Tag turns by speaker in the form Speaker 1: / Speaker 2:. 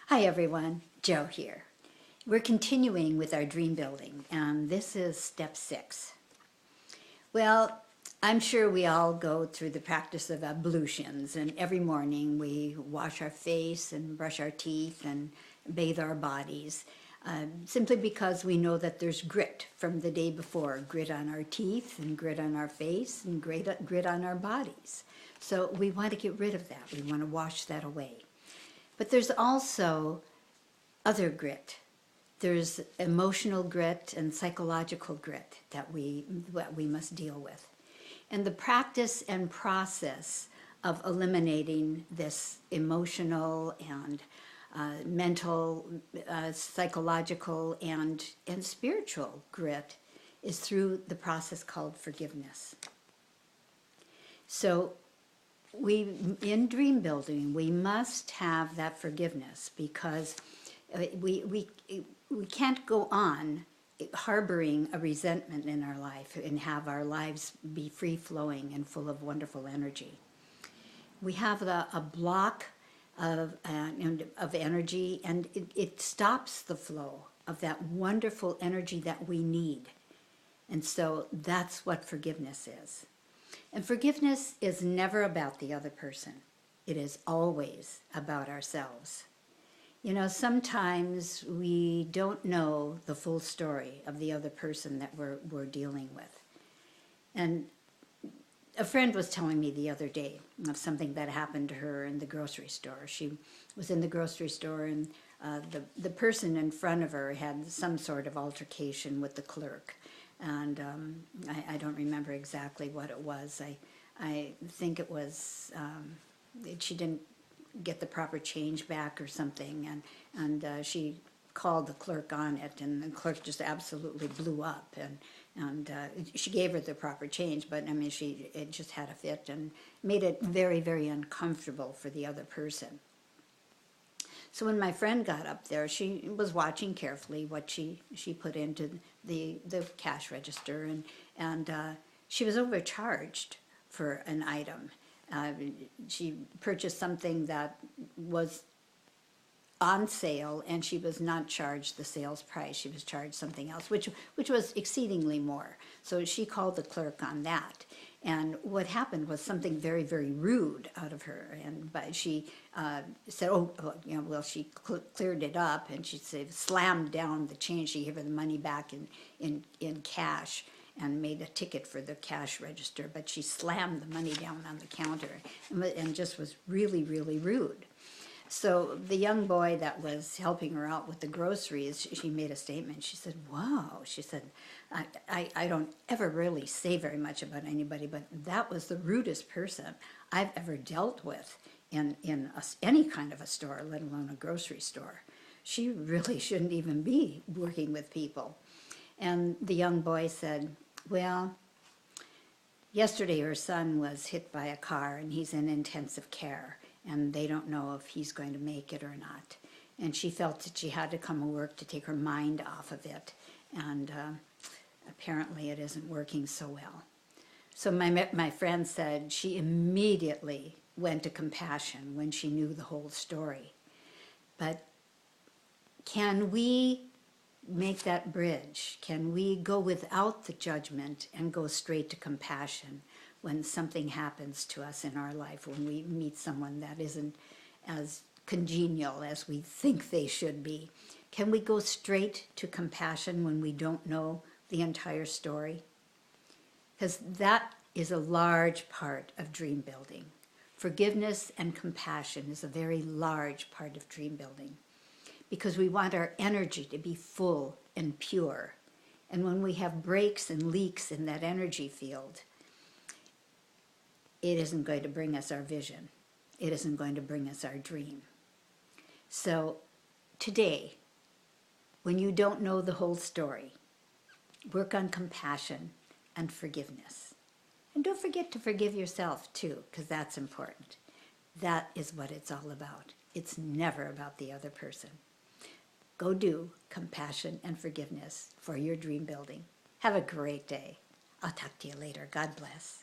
Speaker 1: Hi everyone, Joe here. We're continuing with our dream building, and this is step 6. Well, I'm sure we all go through the practice of ablutions, and every morning we wash our face and brush our teeth and bathe our bodies, simply because we know that there's grit from the day before, grit on our teeth and grit on our face and grit on our bodies. So we want to get rid of that. We want to wash that away. But there's also other grit. There's emotional grit and psychological grit that we must deal with. And the practice and process of eliminating this emotional and mental, psychological, and spiritual grit is through the process called forgiveness. So in dream building, we must have that forgiveness, because we can't go on harboring a resentment in our life and have our lives be free-flowing and full of wonderful energy. We have a block of energy, and it stops the flow of that wonderful energy that we need. And so that's what forgiveness is. And forgiveness is never about the other person. It is always about ourselves. You know, sometimes we don't know the full story of the other person that we're dealing with. And a friend was telling me the other day of something that happened to her in the grocery store. She was in the grocery store, and the person in front of her had some sort of altercation with the clerk. And I don't remember exactly what it was. I think it was she didn't get the proper change back or something, and she called the clerk on it, and the clerk just absolutely blew up, and she gave her the proper change, but I mean it just had a fit and made it very, very uncomfortable for the other person. So when my friend got up there, she was watching carefully what she put into the cash register, and she was overcharged for an item. She purchased something that was on sale, and she was not charged the sales price. She was charged something else, which was exceedingly more. So she called the clerk on that. And what happened was something very, very rude out of her. And but she said, well, she cleared it up, and she said, slammed down the change. She gave her the money back in cash and made a ticket for the cash register. But she slammed the money down on the counter and just was really, really rude. So the young boy that was helping her out with the groceries, she made a statement. She said, wow, she said, I don't ever really say very much about anybody, but that was the rudest person I've ever dealt with in any kind of a store, let alone a grocery store. She really shouldn't even be working with people. And the young boy said, well, yesterday her son was hit by a car, and he's in intensive care, and they don't know if he's going to make it or not. And she felt that she had to come to work to take her mind off of it, and apparently it isn't working so well. So my friend said she immediately went to compassion when she knew the whole story. But can we make that bridge? Can we go without the judgment and go straight to compassion when something happens to us in our life, when we meet someone that isn't as congenial as we think they should be? Can we go straight to compassion when we don't know the entire story? Because that is a large part of dream building. Forgiveness and compassion is a very large part of dream building, because we want our energy to be full and pure. And when we have breaks and leaks in that energy field, it isn't going to bring us our vision. It isn't going to bring us our dream. So today, when you don't know the whole story, work on compassion and forgiveness. And don't forget to forgive yourself too, because that's important. That is what it's all about. It's never about the other person. Go do compassion and forgiveness for your dream building. Have a great day. I'll talk to you later. God bless.